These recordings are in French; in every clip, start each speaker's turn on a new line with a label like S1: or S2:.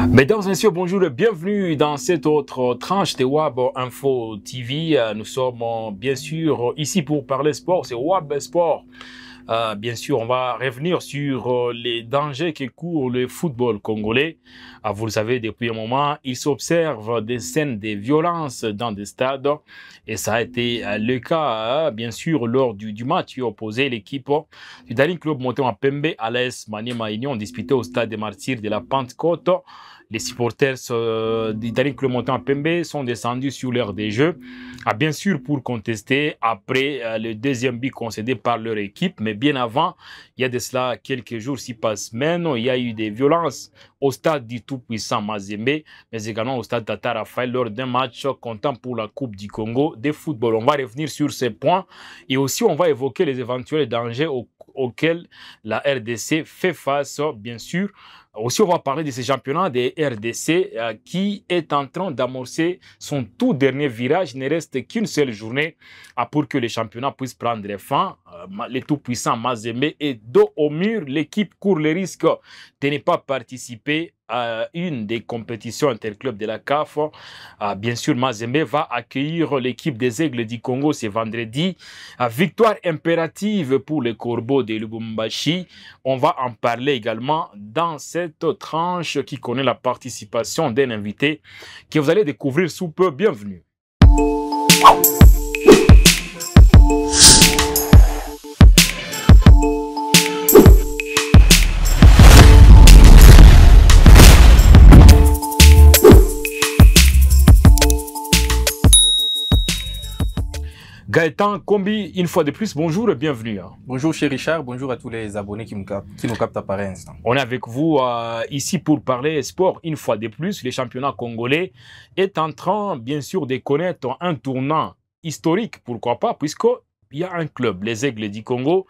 S1: Mesdames et messieurs, bonjour et bienvenue dans cette autre tranche de WAB Info TV. Nous sommes bien sûr ici pour parler sport, c'est WAB Sport. Bien sûr, on va revenir sur les dangers que court le football congolais. Vous le savez, depuis un moment, il s'observe des scènes de violence dans des stades. Et ça a été le cas, bien sûr, lors du match qui opposait l'équipe du Daring Club monté en Pembe à l'AS Maniema Union, disputé au stade des Martyrs de la Pentecôte. Les supporters du Daring Club monté en Pembe sont descendus sur l'aire des jeux, bien sûr pour contester après le deuxième but concédé par leur équipe. Mais bien avant, il y a de cela quelques jours, 6 semaines, il y a eu des violences au stade du tout-puissant Mazembe, mais également au stade Tata Raphaël lors d'un match comptant pour la Coupe du Congo de football. On va revenir sur ces points et aussi on va évoquer les éventuels dangers auxquels la RDC fait face, bien sûr. Aussi, on va parler de ce championnat des RDC qui est en train d'amorcer son tout dernier virage. Il ne reste qu'une seule journée pour que le championnat puisse prendre fin. Le tout-puissant Mazembe est dos au mur. L'équipe court le risque de ne pas participer à une des compétitions interclubs de la CAF. Bien sûr, Mazembe va accueillir l'équipe des Aigles du Congo ce vendredi. Victoire impérative pour les Corbeaux de Lubumbashi. On va en parler également dans cette tranche qui connaît la participation d'un invité que vous allez découvrir sous peu. Bienvenue. Gaëtan Kombi, une fois de plus, bonjour et bienvenue.
S2: Bonjour chez Richard, bonjour à tous les abonnés qui nous captent à pareil instant.
S1: On est avec vous ici pour parler sport une fois de plus. Le championnat congolais est en train, bien sûr, de connaître un tournant historique, pourquoi pas, puisqu'il y a un club, les Aigles du Congo,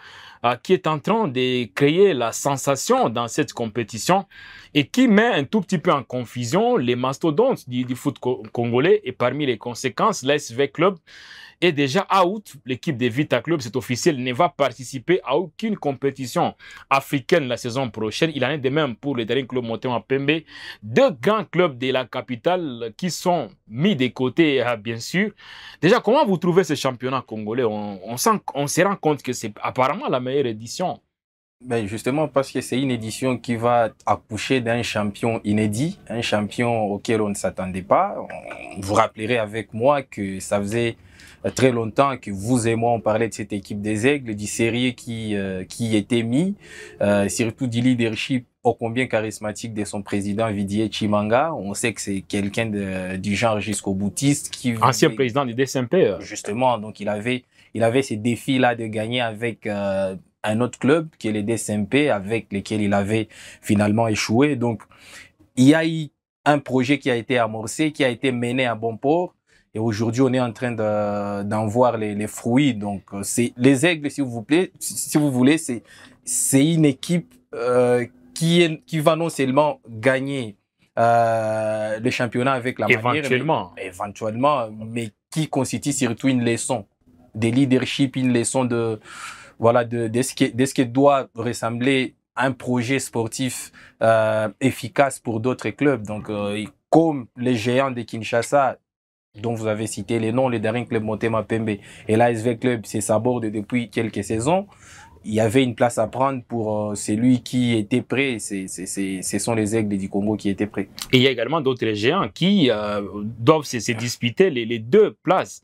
S1: qui est en train de créer la sensation dans cette compétition et qui met un tout petit peu en confusion les mastodontes du foot congolais. Et parmi les conséquences, l'ASV Club est déjà out. L'équipe de Vita Club, c'est officiel, ne va participer à aucune compétition africaine la saison prochaine. Il en est de même pour le Daring Club monté en Pembe. Deux grands clubs de la capitale qui sont mis de côté, bien sûr. Déjà, comment vous trouvez ce championnat congolais? On se rend compte que c'est apparemment la meilleure édition.
S2: Ben justement parce que c'est une édition qui va accoucher d'un champion inédit, un champion auquel on ne s'attendait pas. Vous rappellerez avec moi que ça faisait très longtemps que vous et moi on parlait de cette équipe des Aigles, du sérieux qui était mis, surtout du leadership ô combien charismatique de son président Vidier Chimanga. On sait que c'est quelqu'un du genre jusqu'au boutiste.
S1: Ancien président du DSMP.
S2: Justement, donc il avait ces défis-là de gagner avec un autre club qui est les DSMP avec lesquels il avait finalement échoué. Donc, il y a eu un projet qui a été amorcé, qui a été mené à bon port. Et aujourd'hui, on est en train d'en voir les fruits. Donc, c'est les Aigles, si vous voulez, c'est une équipe qui va non seulement gagner le championnat avec la
S1: éventuellement,
S2: mais qui constitue surtout une leçon de leadership, une leçon de ce que doit ressembler un projet sportif efficace pour d'autres clubs. Donc, comme les géants de Kinshasa, dont vous avez cité les noms, le Daring Club Motema Pembe et l'ASV Club, c'est s'aborde depuis quelques saisons. Il y avait une place à prendre pour celui qui était prêt. Ce sont les Aigles du Congo qui étaient prêts.
S1: Et il y a également d'autres géants qui doivent se disputer les deux places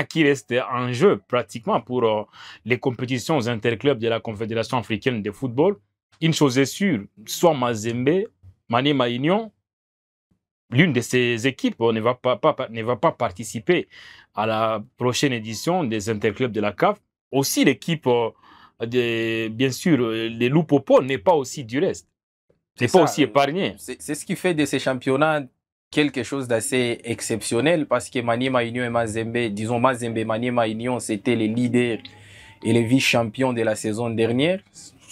S1: qui restent en jeu pratiquement pour les compétitions interclubs de la Confédération africaine de football. Une chose est sûre, soit Mazembe, Maniema Union, l'une de ces équipes ne va pas participer à la prochaine édition des interclubs de la CAF. Aussi l'équipe... bien sûr, les Loupopo n'est pas aussi du reste. C'est pas aussi épargné.
S2: C'est ce qui fait de ces championnats quelque chose d'assez exceptionnel parce que Maniema Union et Mazembe, disons Mazembe, Maniema Union, c'était les leaders et les vice-champions de la saison dernière.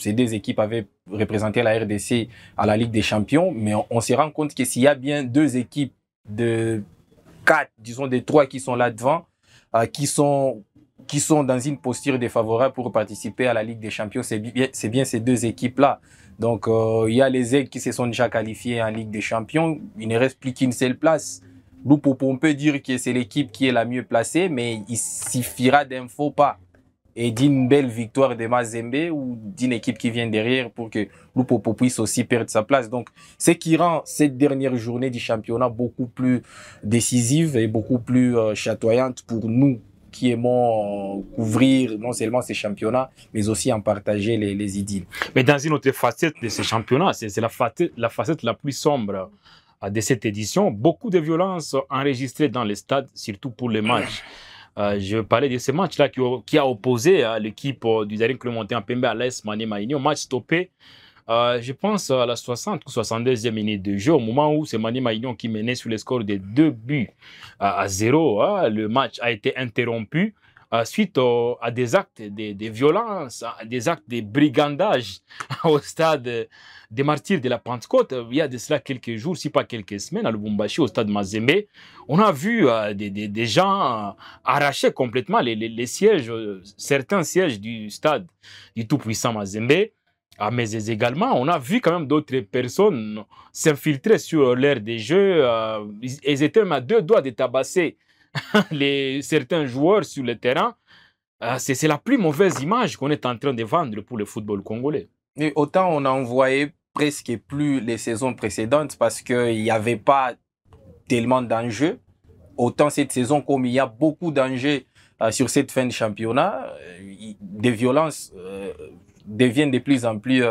S2: ces deux équipes avaient représenté la RDC à la Ligue des Champions, mais on se rend compte que s'il y a bien deux équipes de 4, disons des 3 qui sont là devant, qui sont dans une posture défavorable pour participer à la Ligue des Champions, c'est bien ces deux équipes-là. Donc, il y a les Aigles qui se sont déjà qualifiés en Ligue des Champions. Il ne reste plus qu'une seule place. On peut dire que c'est l'équipe qui est la mieux placée, mais il suffira d'un faux pas et d'une belle victoire de Mazembe ou d'une équipe qui vient derrière pour que Lupopo puisse aussi perdre sa place. Donc, ce qui rend cette dernière journée du championnat beaucoup plus décisive et beaucoup plus chatoyante pour nous qui aimons couvrir non seulement ces championnats, mais aussi en partager les idylles.
S1: Mais dans une autre facette de ces championnats, c'est la facette la plus sombre de cette édition. Beaucoup de violences enregistrées dans les stades, surtout pour les matchs. Je parlais de ce match-là qui a opposé l'équipe du Daring Clémentin Pembe à l'AS Maniema Union, match stoppé. Je pense à la 60 ou 62e minute de jeu, au moment où c'est Maniema Union qui menait sur le score de 2 buts à 0. Le match a été interrompu suite à des actes de violence, des actes de brigandage au stade des Martyrs de la Pentecôte. Il y a de cela quelques jours, si pas quelques semaines, à Lubumbashi, au stade Mazembe. On a vu des gens arracher complètement les sièges, certains sièges du stade du tout-puissant Mazembe. Mais également, on a vu quand même d'autres personnes s'infiltrer sur l'aire des jeux. Ils étaient même à 2 doigts de tabasser certains joueurs sur le terrain. C'est la plus mauvaise image qu'on est en train de vendre pour le football congolais.
S2: Et autant on en voyait presque plus les saisons précédentes parce qu'il n'y avait pas tellement d'enjeux. Autant cette saison, comme il y a beaucoup d'enjeux sur cette fin de championnat, des violences deviennent de plus en plus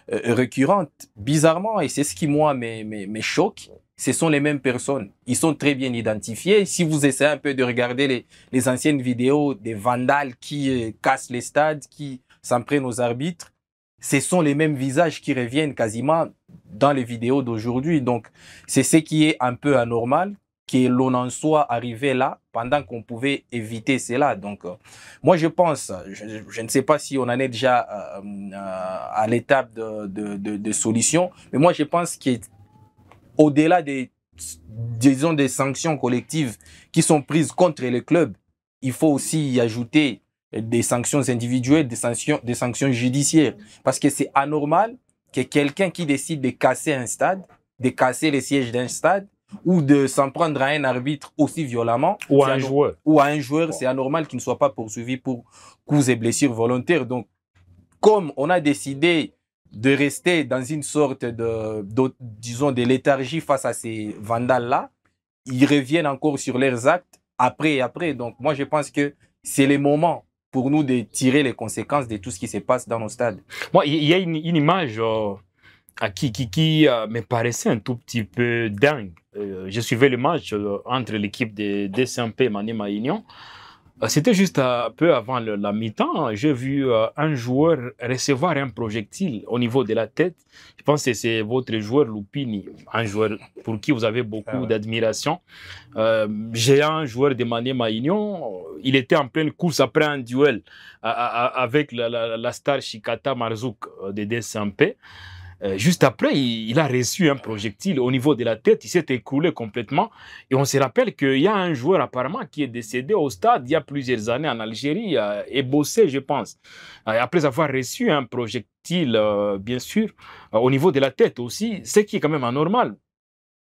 S2: récurrentes. Bizarrement, et c'est ce qui, moi, me choque, ce sont les mêmes personnes. Ils sont très bien identifiés. Si vous essayez un peu de regarder les anciennes vidéos des vandales qui cassent les stades, qui s'en prennent aux arbitres, ce sont les mêmes visages qui reviennent quasiment dans les vidéos d'aujourd'hui. Donc, c'est ce qui est un peu anormal, que l'on en soit arrivé là pendant qu'on pouvait éviter cela. Donc, moi, je pense, je ne sais pas si on en est déjà à l'étape de solution, mais moi, je pense qu'au-delà disons, des sanctions collectives qui sont prises contre les clubs, il faut aussi y ajouter des sanctions individuelles, des sanctions judiciaires. Parce que c'est anormal que quelqu'un qui décide de casser un stade, de casser les sièges d'un stade, ou de s'en prendre à un arbitre aussi violemment,
S1: ou à un joueur,
S2: c'est anormal qu'il ne soit pas poursuivi pour coups et blessures volontaires. Donc, comme on a décidé de rester dans une sorte disons, de léthargie face à ces vandales-là, ils reviennent encore sur leurs actes après et après. Donc, moi, je pense que c'est le moment pour nous de tirer les conséquences de tout ce qui se passe dans nos stades.
S1: Moi, il y a une image qui me paraissait un tout petit peu dingue. Je suivais le match entre l'équipe de DCMP et Maniema Union. C'était juste un peu avant la mi-temps. J'ai vu un joueur recevoir un projectile au niveau de la tête. Je pense que c'est votre joueur Lupini, un joueur pour qui vous avez beaucoup d'admiration. Géant, joueur de Maniema Union. Il était en pleine course après un duel avec la star Shikata Marzouk de DCMP. Juste après, il a reçu un projectile au niveau de la tête. Il s'est écroulé complètement. Et on se rappelle qu'il y a un joueur apparemment qui est décédé au stade il y a plusieurs années en Algérie, et bossé, je pense, après avoir reçu un projectile, bien sûr, au niveau de la tête aussi, ce qui est quand même anormal.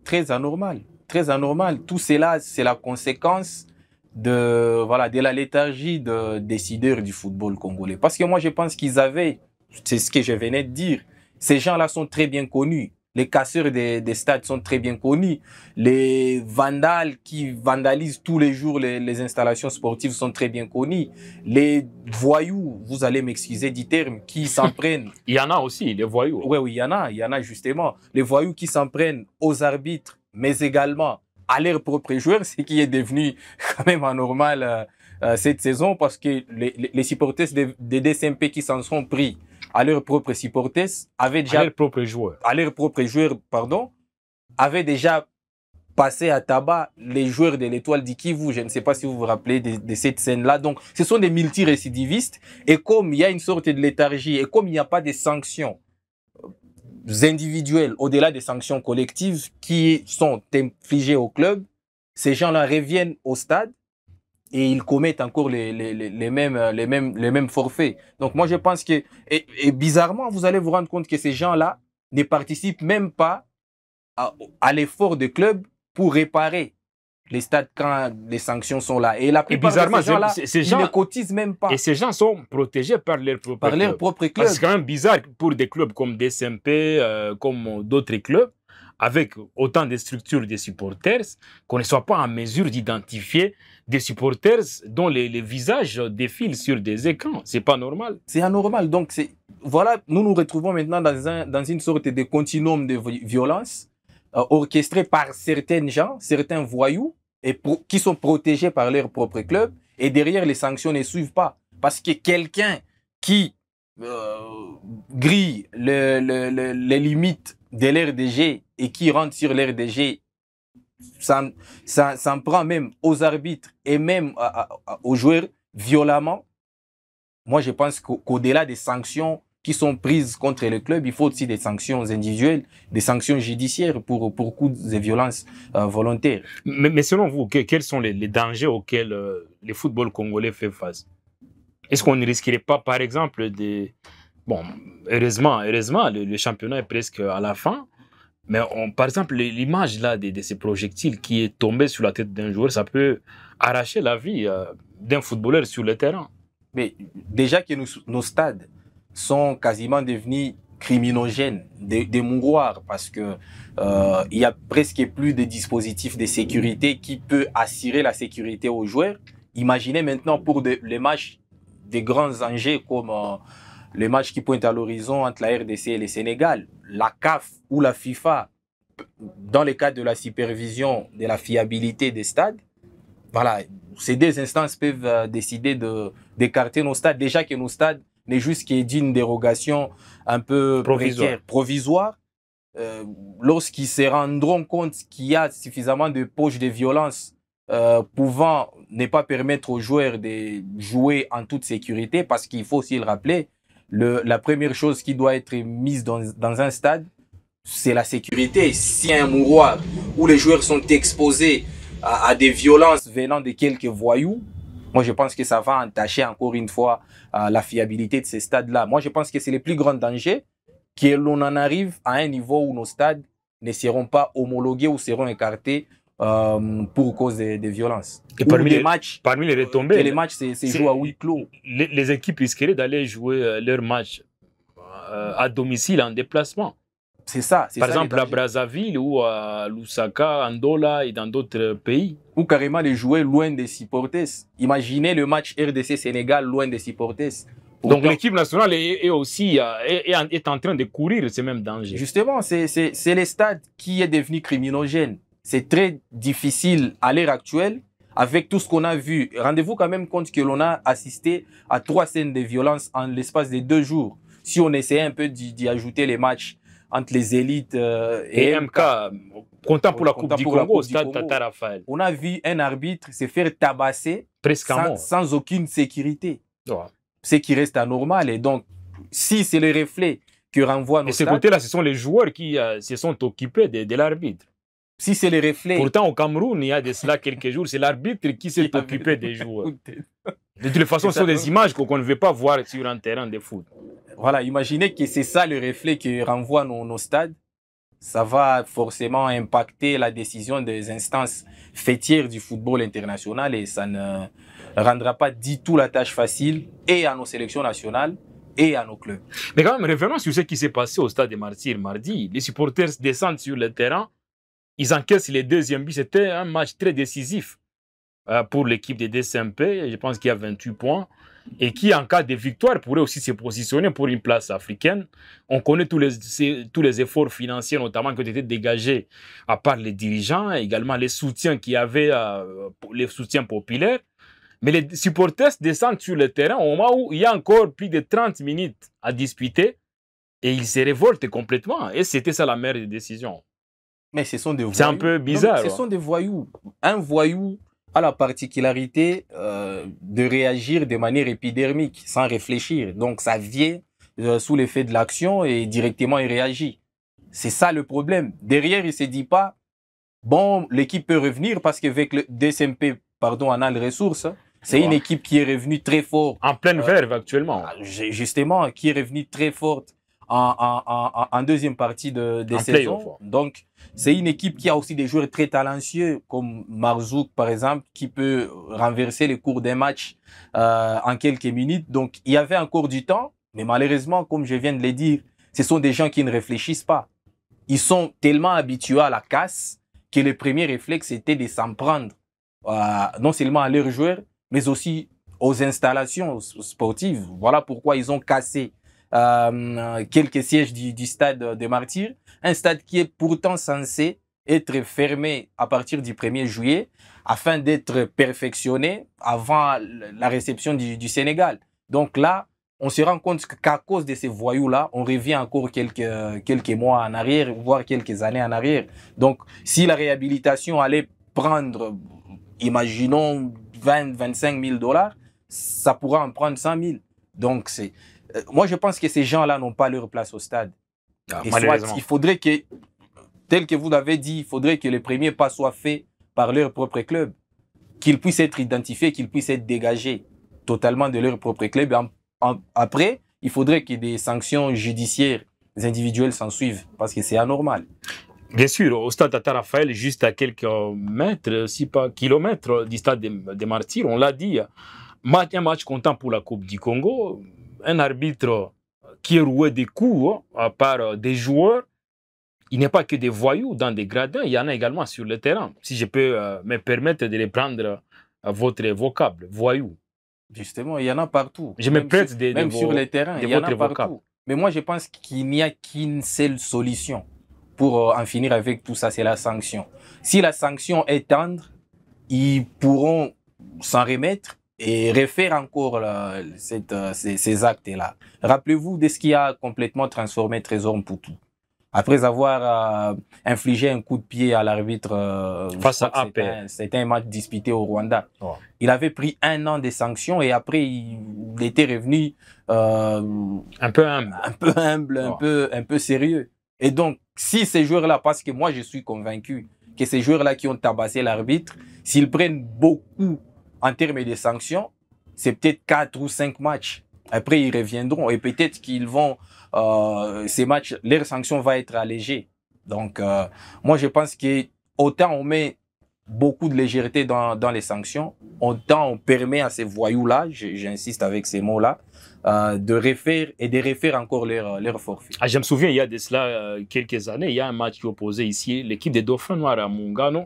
S2: Très anormal. Très anormal. Tout cela, c'est la conséquence de la léthargie des décideurs du football congolais. Parce que moi, je pense qu'ils avaient, c'est ce que je venais de dire, ces gens-là sont très bien connus. Les casseurs des stades sont très bien connus. Les vandales qui vandalisent tous les jours les installations sportives sont très bien connus. Les voyous, vous allez m'excuser du terme, qui s'en prennent...
S1: Il y en a aussi, les voyous.
S2: Oui, il y en a justement. Les voyous qui s'en prennent aux arbitres, mais également à leurs propres joueurs, ce qui est devenu quand même anormal cette saison, parce que les supporters des DCMP qui s'en sont pris à leurs propres supporters avaient déjà...
S1: À leurs propres joueurs.
S2: À leurs propres joueurs, pardon, avaient déjà passer à tabac les joueurs de l'Étoile du Kivu. Je ne sais pas si vous vous rappelez de cette scène-là. Donc, ce sont des multirécidivistes. Et comme il y a une sorte de léthargie et comme il n'y a pas de sanctions individuelles au-delà des sanctions collectives qui sont infligées au club, ces gens-là reviennent au stade et ils commettent encore les mêmes forfaits. Donc moi je pense que, et bizarrement, vous allez vous rendre compte que ces gens-là ne participent même pas à l'effort de club pour réparer les stades quand les sanctions sont là. Et la plupart de ces gens-là, ils ne cotisent même pas.
S1: Et ces gens sont protégés par leur propre club. C'est quand même bizarre pour des clubs comme DSMP, comme d'autres clubs, avec autant de structures de supporters, qu'on ne soit pas en mesure d'identifier des supporters dont les visages défilent sur des écrans. C'est pas normal.
S2: C'est anormal. Donc, voilà, nous nous retrouvons maintenant dans une sorte de continuum de violence orchestré par certains gens, certains voyous, qui sont protégés par leur propre club. Et derrière, les sanctions ne suivent pas. Parce que quelqu'un qui grille les limites de l'RDG et qui rentre sur l'RDG, ça en prend même aux arbitres et même aux joueurs violemment. Moi, je pense qu'au-delà des sanctions qui sont prises contre le club, il faut aussi des sanctions individuelles, des sanctions judiciaires pour coups de violences volontaires.
S1: Mais selon vous, quels sont les dangers auxquels le football congolais fait face? Est-ce qu'on ne risquerait pas, par exemple, bon, heureusement, le championnat est presque à la fin, mais par exemple, l'image là de ces projectiles qui est tombée sur la tête d'un joueur, ça peut arracher la vie d'un footballeur sur le terrain.
S2: Mais déjà que nos stades sont quasiment devenus criminogènes, des mouroirs, parce que il y a presque plus de dispositifs de sécurité qui peut assurer la sécurité aux joueurs. Imaginez maintenant pour les matchs des grands enjeux comme les matchs qui pointent à l'horizon entre la RDC et le Sénégal, la CAF ou la FIFA, dans le cadre de la supervision de la fiabilité des stades, voilà, ces deux instances peuvent décider d'écarter nos stades. Déjà que nos stades n'est juste que d'une dérogation un peu provisoire. Lorsqu'ils se rendront compte qu'il y a suffisamment de poches de violence pouvant ne pas permettre aux joueurs de jouer en toute sécurité, parce qu'il faut aussi le rappeler, la première chose qui doit être mise dans un stade, c'est la sécurité. Si un mouroir où les joueurs sont exposés à des violences venant de quelques voyous, moi je pense que ça va entacher encore une fois la fiabilité de ces stades-là. Moi je pense que c'est le plus grand danger, que l'on en arrive à un niveau où nos stades ne seront pas homologués ou seront écartés pour cause des violences.
S1: Et parmi les retombées,
S2: les matchs se jouent à huis clos.
S1: Les équipes risqueraient d'aller jouer leurs matchs à domicile, en déplacement.
S2: C'est ça.
S1: Par exemple, à Brazzaville ou à Lusaka, Andola et dans d'autres pays.
S2: Ou carrément les jouer loin des supporters. Imaginez le match RDC-Sénégal loin des supporters.
S1: Donc l'équipe nationale est aussi est en train de courir ces mêmes dangers.
S2: Justement, c'est le stade qui est devenu criminogène. C'est très difficile à l'heure actuelle, avec tout ce qu'on a vu. Rendez-vous quand même compte que l'on a assisté à 3 scènes de violence en l'espace de 2 jours. Si on essayait un peu d'y ajouter les matchs entre les élites et MK,
S1: comptant pour la Coupe du Congo au stade Tata Raphaël.
S2: On a vu un arbitre se faire tabasser sans aucune sécurité. Ouais. Ce qui reste anormal. Et donc, si c'est le reflet que renvoie nos stades...
S1: Et ce côté-là, ce sont les joueurs qui se sont occupés de l'arbitre.
S2: Si c'est le reflet...
S1: Pourtant, au Cameroun, il y a de cela quelques jours, c'est l'arbitre qui s'est occupé des joueurs. De toute façon, ce sont des images qu'on ne veut pas voir sur un terrain de foot.
S2: Voilà, imaginez que c'est ça le reflet que renvoient nos stades. Ça va forcément impacter la décision des instances fêtières du football international et ça ne rendra pas du tout la tâche facile et à nos sélections nationales et à nos clubs.
S1: Mais quand même, revenons sur ce qui s'est passé au stade des Martyrs mardi. Les supporters descendent sur le terrain, ils encaissent les deuxièmes buts. C'était un match très décisif pour l'équipe des DSMP. Je pense qu'il y a 28 points. Et qui, en cas de victoire, pourrait aussi se positionner pour une place africaine. On connaît tous les efforts financiers, notamment, qui ont été dégagés à part les dirigeants, également les soutiens qu'il y avait, les soutiens populaires. Mais les supporters descendent sur le terrain au moment où il y a encore plus de 30 minutes à disputer et ils se révoltent complètement. Et c'était ça la meilleure décision.
S2: Mais ce sont des voyous.
S1: C'est un peu bizarre.
S2: Ce sont des voyous. Un voyou a la particularité de réagir de manière épidermique, sans réfléchir. Donc, ça vient sous l'effet de l'action et directement il réagit. C'est ça le problème. Derrière, il ne se dit pas, bon, l'équipe peut revenir parce qu'avec le DSMP, pardon, on a les ressources. C'est une équipe qui est revenue très forte.
S1: En pleine verve actuellement.
S2: Justement, qui est revenue très forte en deuxième partie de saison. Donc, c'est une équipe qui a aussi des joueurs très talentueux, comme Marzouk, par exemple, qui peut renverser le cours d'un match en quelques minutes. Donc, il y avait encore du temps, mais malheureusement, comme je viens de le dire, ce sont des gens qui ne réfléchissent pas. Ils sont tellement habitués à la casse que le premier réflexe était de s'en prendre non seulement à leurs joueurs, mais aussi aux installations sportives. Voilà pourquoi ils ont cassé quelques sièges du stade des Martyrs, un stade qui est pourtant censé être fermé à partir du 1er juillet afin d'être perfectionné avant la réception du Sénégal. Donc là, on se rend compte qu'à cause de ces voyous-là, on revient encore quelques mois en arrière, voire quelques années en arrière. Donc, si la réhabilitation allait prendre, imaginons, 20-25 000 $, ça pourra en prendre 100 000. Donc, moi, je pense que ces gens-là n'ont pas leur place au stade. Et soit, il faudrait que, tel que vous l'avez dit, il faudrait que le premier pas soit fait par leur propre club, qu'ils puissent être identifiés, qu'ils puissent être dégagés totalement de leur propre club. Après, il faudrait que des sanctions judiciaires individuelles s'en suivent, parce que c'est anormal.
S1: Bien sûr, au stade Tata Raphaël, juste à quelques mètres, si pas kilomètres du stade des Martyrs, on l'a dit, un match comptant pour la Coupe du Congo, un arbitre qui rouait des coups par des joueurs. Il n'est pas que des voyous dans des gradins, il y en a également sur le terrain. Si je peux me permettre de reprendre votre vocable, voyous.
S2: Justement, il y en a partout.
S1: Je me prête
S2: même sur le terrain, il y en a partout.
S1: Vocable.
S2: Mais moi, je pense qu'il n'y a qu'une seule solution pour en finir avec tout ça, c'est la sanction. Si la sanction est tendre, ils pourront s'en remettre et refaire encore ces actes-là. Rappelez-vous de ce qui a complètement transformé Trésor Mputu. Après avoir infligé un coup de pied à l'arbitre
S1: face à APR.
S2: C'était un match disputé au Rwanda.
S1: Oh.
S2: Il avait pris 1 an de sanctions et après il était revenu
S1: un peu humble,
S2: un peu sérieux. Et donc, si ces joueurs-là, parce que moi je suis convaincu que ces joueurs-là qui ont tabassé l'arbitre, s'ils prennent beaucoup en termes de sanctions, c'est peut-être 4 ou 5 matchs. Après, ils reviendront et peut-être qu'ils vont, ces matchs, leur sanction va être allégée. Donc, moi, je pense que autant on met beaucoup de légèreté dans les sanctions, autant on permet à ces voyous-là, j'insiste avec ces mots-là, de refaire encore leur forfait.
S1: Ah, je me souviens, il y a de cela quelques années, il y a un match qui opposait ici l'équipe des Dauphins Noirs à Mungano,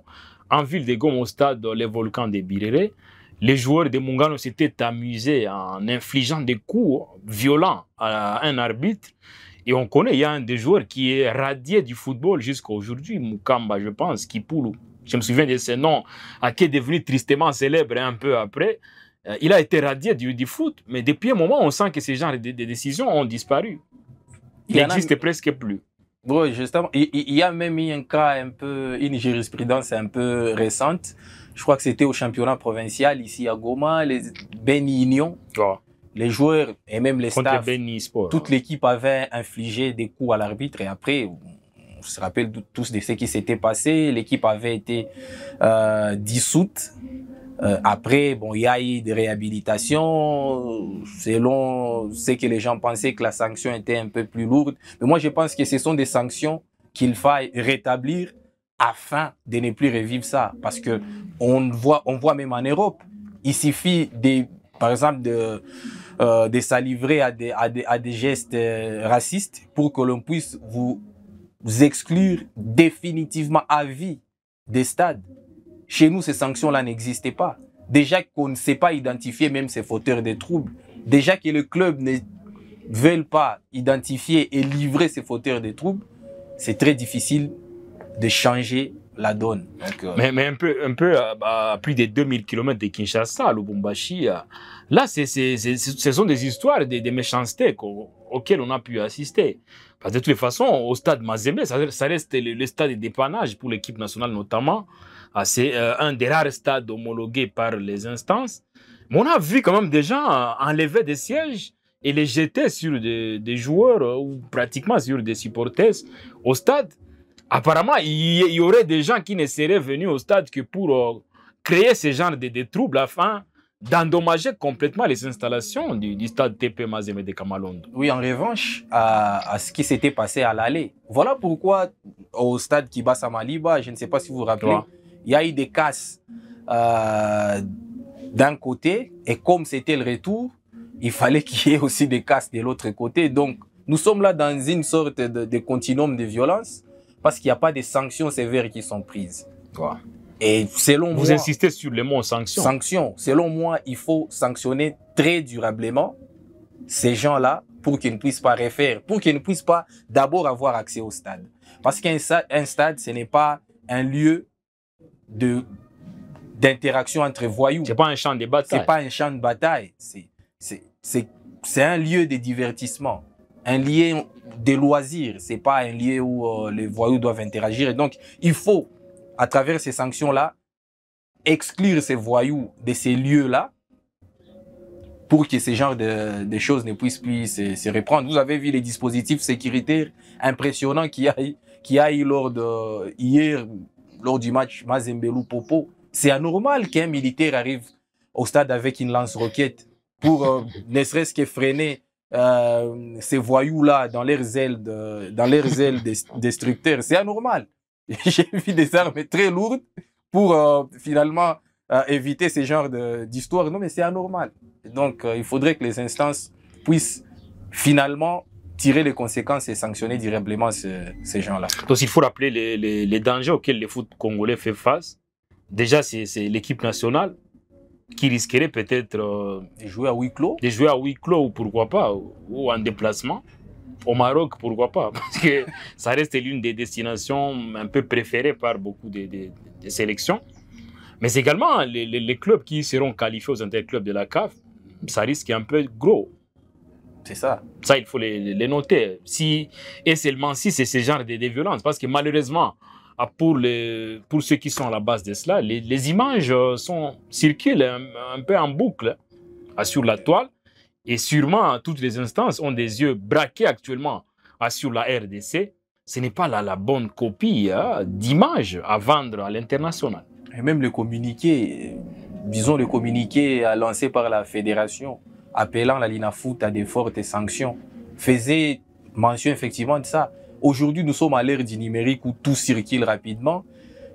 S1: en ville de Goma, au stade Les Volcans de Birere. Les joueurs de Mungano s'étaient amusés en infligeant des coups violents à un arbitre. Et on connaît, il y a un des joueurs qui est radié du football jusqu'à aujourd'hui, Mukamba, je pense, Kipulu. Je me souviens de ce nom, qui est devenu tristement célèbre un peu après. Il a été radié du foot, mais depuis un moment, on sent que ces genres de décisions ont disparu. Il n'existe presque plus.
S2: Oui, justement. Il y a même eu un cas une jurisprudence un peu récente. Je crois que c'était au championnat provincial ici à Goma, les Beni Union. Oh. Les joueurs et même les staffs, toute l'équipe avait infligé des coups à l'arbitre et après, on se rappelle tous de ce qui s'était passé. L'équipe avait été dissoute. Après, bon, il y a eu des réhabilitations selon ce que les gens pensaient que la sanction était un peu plus lourde. Mais moi, je pense que ce sont des sanctions qu'il faille rétablir afin de ne plus revivre ça. Parce que on voit même en Europe, il suffit par exemple de s'alivrer à des gestes racistes pour que l'on puisse vous exclure définitivement à vie des stades. Chez nous, ces sanctions-là n'existaient pas. Déjà qu'on ne sait pas identifier même ces fauteurs de troubles. Déjà que le club ne veut pas identifier et livrer ces fauteurs de troubles, c'est très difficile de changer la donne. Donc,
S1: mais un peu à plus de 2000 km de Kinshasa, à Lubumbashi, là, ce sont des histoires de méchanceté auxquelles on a pu assister. Parce que de toutes les façons, au stade Mazembe, ça reste le stade de dépannage pour l'équipe nationale notamment. C'est un des rares stades homologués par les instances. Mais on a vu quand même des gens enlever des sièges et les jeter sur des joueurs ou pratiquement sur des supporters au stade. Apparemment, il y aurait des gens qui ne seraient venus au stade que pour créer ce genre de troubles afin d'endommager complètement les installations du stade TP Mazembe de Kamalondo.
S2: Oui, en revanche à ce qui s'était passé à l'aller. Voilà pourquoi au stade Kibasa Maliba, je ne sais pas si vous vous rappelez, il y a eu des casses d'un côté et comme c'était le retour, il fallait qu'il y ait aussi des casses de l'autre côté. Donc, nous sommes là dans une sorte de continuum de violence parce qu'il n'y a pas de sanctions sévères qui sont prises.
S1: Ouais.
S2: Et selon
S1: vous insistez sur le mot sanctions.
S2: Sanctions. Selon moi, il faut sanctionner très durablement ces gens-là pour qu'ils ne puissent pas refaire, pour qu'ils ne puissent pas d'abord avoir accès au stade. Parce qu'un stade, ce n'est pas un lieu d'interaction entre voyous.
S1: C'est pas un champ de bataille.
S2: C'est pas un champ de bataille. C'est un lieu de divertissement, un lieu de loisirs. C'est pas un lieu où les voyous doivent interagir. Et donc, il faut, à travers ces sanctions-là, exclure ces voyous de ces lieux-là pour que ce genre de choses ne puissent plus se reprendre. Vous avez vu les dispositifs sécuritaires impressionnants qu'il y a eu hier, lors du match Mazembe-Popo. C'est anormal qu'un militaire arrive au stade avec une lance-roquette pour ne serait-ce que freiner ces voyous-là dans leurs ailes destructeurs. C'est anormal. J'ai vu des armes très lourdes pour finalement éviter ce genre d'histoire. Non, mais c'est anormal. Donc, il faudrait que les instances puissent finalement tirer les conséquences et sanctionner durablement ces gens-là.
S1: Donc, il faut rappeler les dangers auxquels le foot congolais fait face. Déjà, c'est l'équipe nationale qui risquerait peut-être
S2: de jouer à huis clos.
S1: De jouer à huis clos, ou pourquoi pas, ou en déplacement. Au Maroc, pourquoi pas, parce que ça reste l'une des destinations un peu préférées par beaucoup de sélections. Mais également, les clubs qui seront qualifiés aux interclubs de la CAF, ça risque un peu gros.
S2: C'est ça.
S1: Ça, il faut les noter. Et seulement si c'est ce genre de violence. Parce que malheureusement, pour ceux qui sont à la base de cela, les images circulent un peu en boucle sur la toile. Et sûrement, toutes les instances ont des yeux braqués actuellement sur la RDC. Ce n'est pas la bonne copie d'image à vendre à l'international.
S2: Et même le communiqué, disons le communiqué lancé par la fédération, appelant la Linafoot à des fortes sanctions, faisait mention effectivement de ça. Aujourd'hui, nous sommes à l'ère du numérique où tout circule rapidement.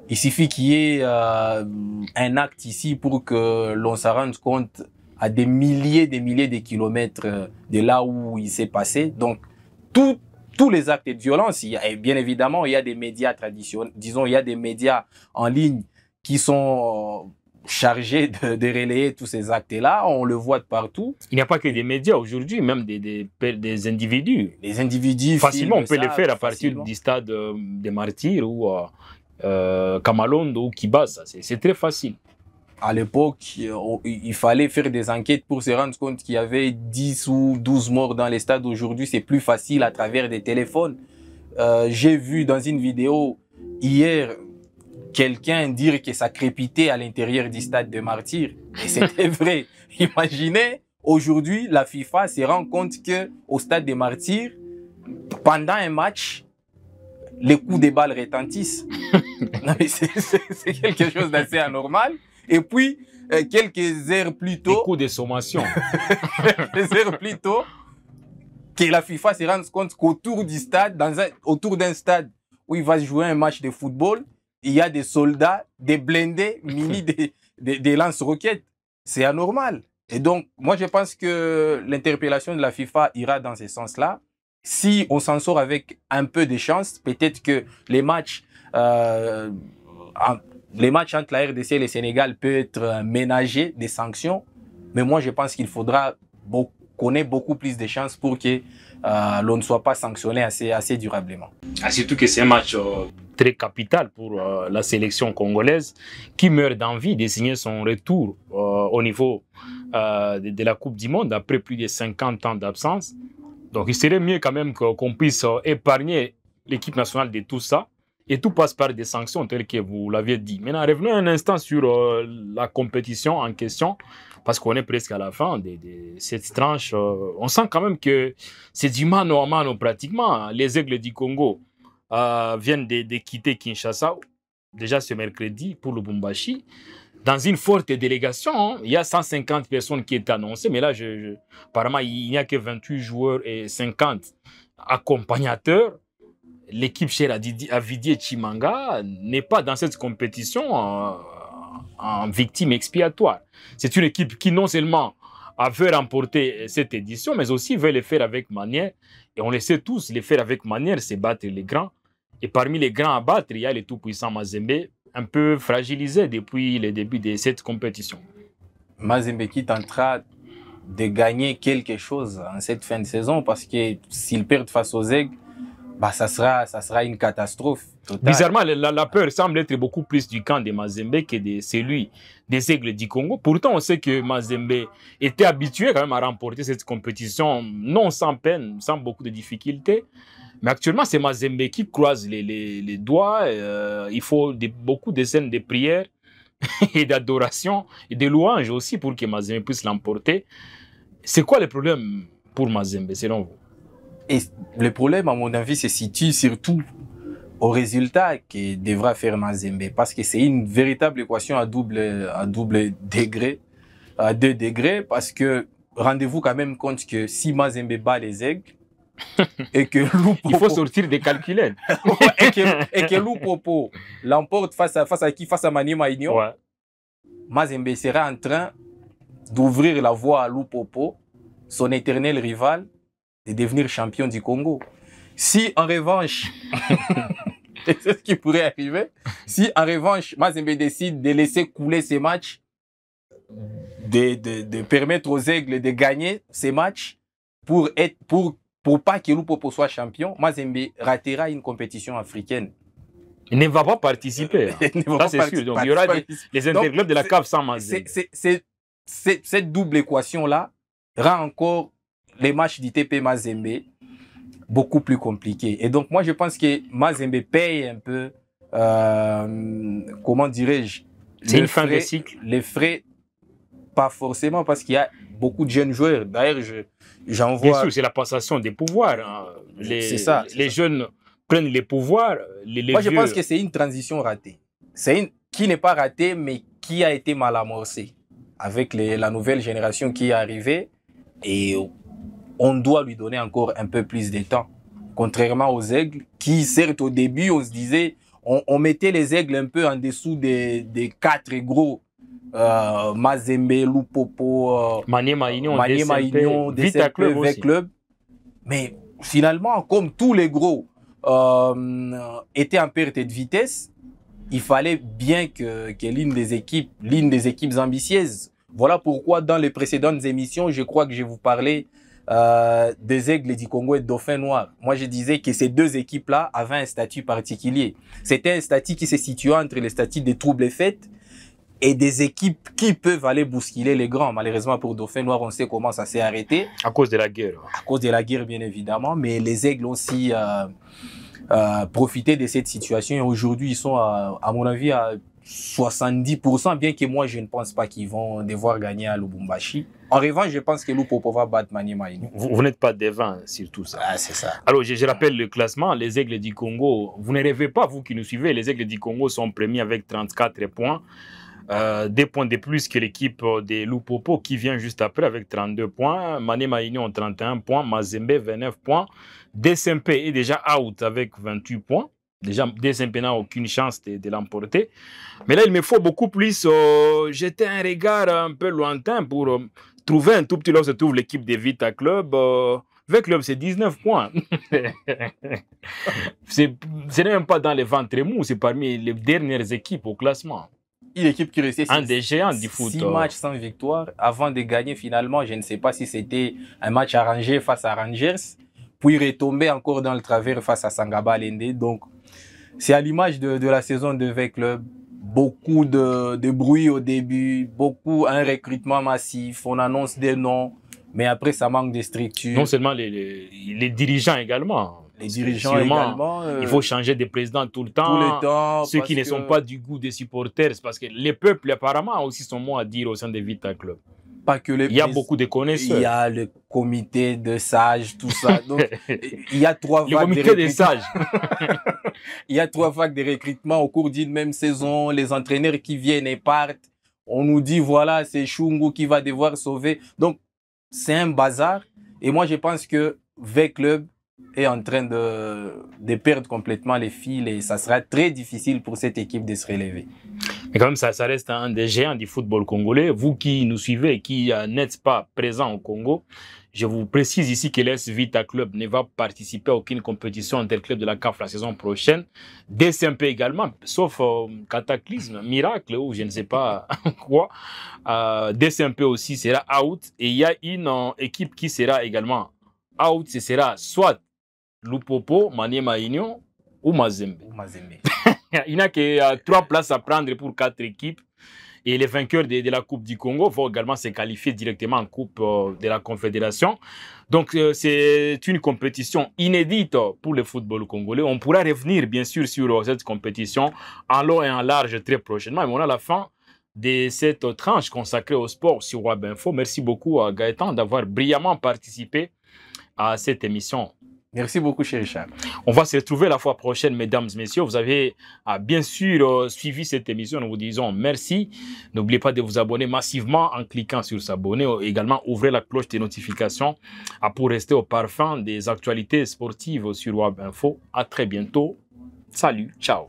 S2: Il suffit qu'il y ait un acte ici pour que l'on s'en rende compte à des milliers de kilomètres de là où il s'est passé. Donc, tous les actes de violence, bien évidemment, il y a des médias traditionnels, disons, il y a des médias en ligne qui sont chargés de relayer tous ces actes-là. On le voit de partout.
S1: Il n'y a pas que des médias aujourd'hui, même des individus.
S2: Les individus.
S1: Facilement, on peut le faire à partir du stade des Martyrs ou Kamalondo ou Kibasa. C'est très facile.
S2: À l'époque, il fallait faire des enquêtes pour se rendre compte qu'il y avait 10 ou 12 morts dans les stades. Aujourd'hui, c'est plus facile à travers des téléphones. J'ai vu dans une vidéo hier quelqu'un dire que ça crépitait à l'intérieur du stade de Martyrs. Et c'était vrai. Imaginez, aujourd'hui, la FIFA se rend compte que au stade des Martyrs, pendant un match, les coups de balles retentissent. Non, mais c'est quelque chose d'assez anormal. Et puis, quelques heures plus tôt...
S1: Des coups de sommation.
S2: Quelques heures plus tôt, que la FIFA se rende compte qu'autour du stade, autour d'un stade où il va jouer un match de football, il y a des soldats, des blindés, munis des lance-roquettes. C'est anormal. Et donc, moi, je pense que l'interpellation de la FIFA ira dans ce sens-là. Si on s'en sort avec un peu de chance, peut-être que les matchs entre la RDC et le Sénégal peuvent être ménagés des sanctions. Mais moi, je pense qu'il faudra qu'on ait beaucoup plus de chances pour que l'on ne soit pas sanctionné assez durablement.
S1: Surtout que c'est un match très capital pour la sélection congolaise qui meurt d'envie de signer son retour au niveau de la Coupe du Monde après plus de 50 ans d'absence. Donc, il serait mieux quand même qu'on puisse épargner l'équipe nationale de tout ça. Et tout passe par des sanctions, telles que vous l'aviez dit. Maintenant, revenons un instant sur la compétition en question, parce qu'on est presque à la fin de cette tranche. On sent quand même que c'est du mano à mano pratiquement. Les Aigles du Congo viennent de quitter Kinshasa, déjà ce mercredi, pour le Lubumbashi. Dans une forte délégation, hein, il y a 150 personnes qui étaient annoncées, mais là, apparemment, il n'y a que 28 joueurs et 50 accompagnateurs. L'équipe chère à Didier Chimanga n'est pas dans cette compétition en victime expiatoire. C'est une équipe qui non seulement veut remporter cette édition, mais aussi veut le faire avec manière. Et on le sait tous, le faire avec manière, c'est battre les grands. Et parmi les grands à battre, il y a le tout-puissant Mazembe, un peu fragilisé depuis le début de cette compétition.
S2: Mazembe qui tentera de gagner quelque chose en cette fin de saison, parce que s'ils perdent face aux Aigles, bah, ça sera une catastrophe totale.
S1: Bizarrement, la peur semble être beaucoup plus du camp de Mazembe que de celui des Aigles du Congo. Pourtant, on sait que Mazembe était habitué quand même à remporter cette compétition, non sans peine, sans beaucoup de difficultés. Mais actuellement, c'est Mazembe qui croise les doigts. Il faut beaucoup de scènes de prière et d'adoration et de louanges aussi pour que Mazembe puisse l'emporter. C'est quoi le problème pour Mazembe, selon vous?
S2: Et le problème, à mon avis, se situe surtout au résultat que devra faire Mazembe, parce que c'est une véritable équation à double degré, à 2 degrés, parce que rendez-vous quand même compte que si Mazembe bat les Aigles, et que Lupopo...
S1: Il faut sortir des calculettes.
S2: et que Lupopo l'emporte face à qui? Face à Maniema Union.
S1: Ouais.
S2: Mazembe sera en train d'ouvrir la voie à Lupopo, son éternel rival, de devenir champion du Congo. Si en revanche, c'est ce qui pourrait arriver, si en revanche Mazembe décide de laisser couler ces matchs, de permettre aux Aigles de gagner ces matchs pour pas que Lupopo soit champion, Mazembe ratera une compétition africaine.
S1: Il ne va pas participer. Ça, c'est sûr. Donc, il y aura les interclubs de la CAF sans Mazembe.
S2: Cette double équation-là rend encore les matchs d'ITP Mazembe beaucoup plus compliqués. Et donc, moi, je pense que Mazembe paye un peu, comment dirais-je,
S1: c'est une fin de cycle.
S2: Les frais, pas forcément, parce qu'il y a beaucoup de jeunes joueurs. D'ailleurs, j'en vois...
S1: Bien sûr, c'est la passation des pouvoirs. Hein. Les jeunes prennent les pouvoirs.
S2: Moi, je pense que c'est une transition ratée. Qui n'est pas ratée, mais qui a été mal amorcée avec la nouvelle génération qui est arrivée. Et on doit lui donner encore un peu plus de temps. Contrairement aux Aigles, qui certes au début, on se disait, on mettait les Aigles un peu en dessous des 4 gros. Mazembe, Lupopo,
S1: Maniema Union,
S2: Vita Club. Mais finalement, comme tous les gros étaient en perte de vitesse, il fallait bien que l'une des équipes ambitieuses. Voilà pourquoi dans les précédentes émissions, je crois que je vous parlais des Aigles du Congo et de Dauphin Noir. Moi, je disais que ces 2 équipes-là avaient un statut particulier. C'était un statut qui se situait entre les statuts des troubles fêtes et des équipes qui peuvent aller bousculer les grands. Malheureusement, pour Dauphin Noir, on sait comment ça s'est arrêté.
S1: À cause de la guerre.
S2: À cause de la guerre, bien évidemment. Mais les Aigles ont aussi profité de cette situation. Et aujourd'hui, ils sont, à mon avis, à 70%, bien que moi, je ne pense pas qu'ils vont devoir gagner à Lubumbashi. En revanche, je pense que Lupopo va battre Maniema Union.
S1: Vous n'êtes pas devant sur tout ça.
S2: Ah, c'est ça.
S1: Alors, je rappelle le classement. Les Aigles du Congo, vous ne rêvez pas, vous qui nous suivez, les Aigles du Congo sont premiers avec 34 points. 2 points de plus que l'équipe de Lupopo qui vient juste après avec 32 points. Maniema Union 31 points. Mazembe 29 points. DSMP est déjà out avec 28 points. Déjà, DSMP n'a aucune chance de l'emporter. Mais là, il me faut beaucoup plus jeter un regard un peu lointain pour trouver un tout petit là où se trouve l'équipe de Vita Club. Vita Club, c'est 19 points. Ce n'est même pas dans les ventres mous, c'est parmi les dernières équipes au classement.
S2: Une équipe qui restait
S1: un des géants du foot.
S2: 6 matchs sans victoire avant de gagner finalement. Je ne sais pas si c'était un match arrangé face à Rangers, puis retomber encore dans le travers face à Sangaba Lende. Donc, c'est à l'image de la saison de Vita Club. Beaucoup de bruit au début, un recrutement massif, on annonce des noms, Mais après, ça manque de structure.
S1: Non seulement les dirigeants également.
S2: Les dirigeants également.
S1: Il faut changer de président tout le temps.
S2: Tout le temps.
S1: Ceux qui ne sont pas du goût des supporters, parce que les peuples apparemment ont aussi son mot à dire au sein des Vita Club.
S2: Pas que
S1: il y a beaucoup de connaisseurs.
S2: Il y a le comité de sages, tout ça. Donc, il y a 3 vagues.
S1: Le comité des sages.
S2: Il y a 3 vagues de recrutement au cours d'une même saison. Les entraîneurs qui viennent et partent. On nous dit, voilà, c'est Chungu qui va devoir sauver. Donc, c'est un bazar. Et moi, je pense que V Club est en train de perdre complètement les fils et ça sera très difficile pour cette équipe de se relever.
S1: Mais quand même, ça reste un des géants du football congolais. Vous qui nous suivez et qui n'êtes pas présents au Congo, je vous précise ici que l'AS Vita Club ne va participer à aucune compétition interclub de la CAF la saison prochaine. DCMP également, sauf cataclysme, miracle ou je ne sais pas quoi. DCMP aussi sera out et il y a une équipe qui sera également out. Ce sera soit Lupopo, Maniema Union ou Mazembe. Il n'y a que 3 places à prendre pour 4 équipes. Et les vainqueurs de la Coupe du Congo vont également se qualifier directement en Coupe de la Confédération. Donc, c'est une compétition inédite pour le football congolais. On pourra revenir, bien sûr, sur cette compétition en long et en large très prochainement. Et on a la fin de cette tranche consacrée au sport sur Web Info. Merci beaucoup à Gaëtan d'avoir brillamment participé à cette émission.
S2: Merci beaucoup, cher Richard.
S1: On va se retrouver la fois prochaine, mesdames et messieurs. Vous avez bien sûr suivi cette émission. Nous vous disons merci. N'oubliez pas de vous abonner massivement en cliquant sur s'abonner. Également, ouvrez la cloche des notifications pour rester au parfum des actualités sportives sur Web Info. À très bientôt. Salut, ciao.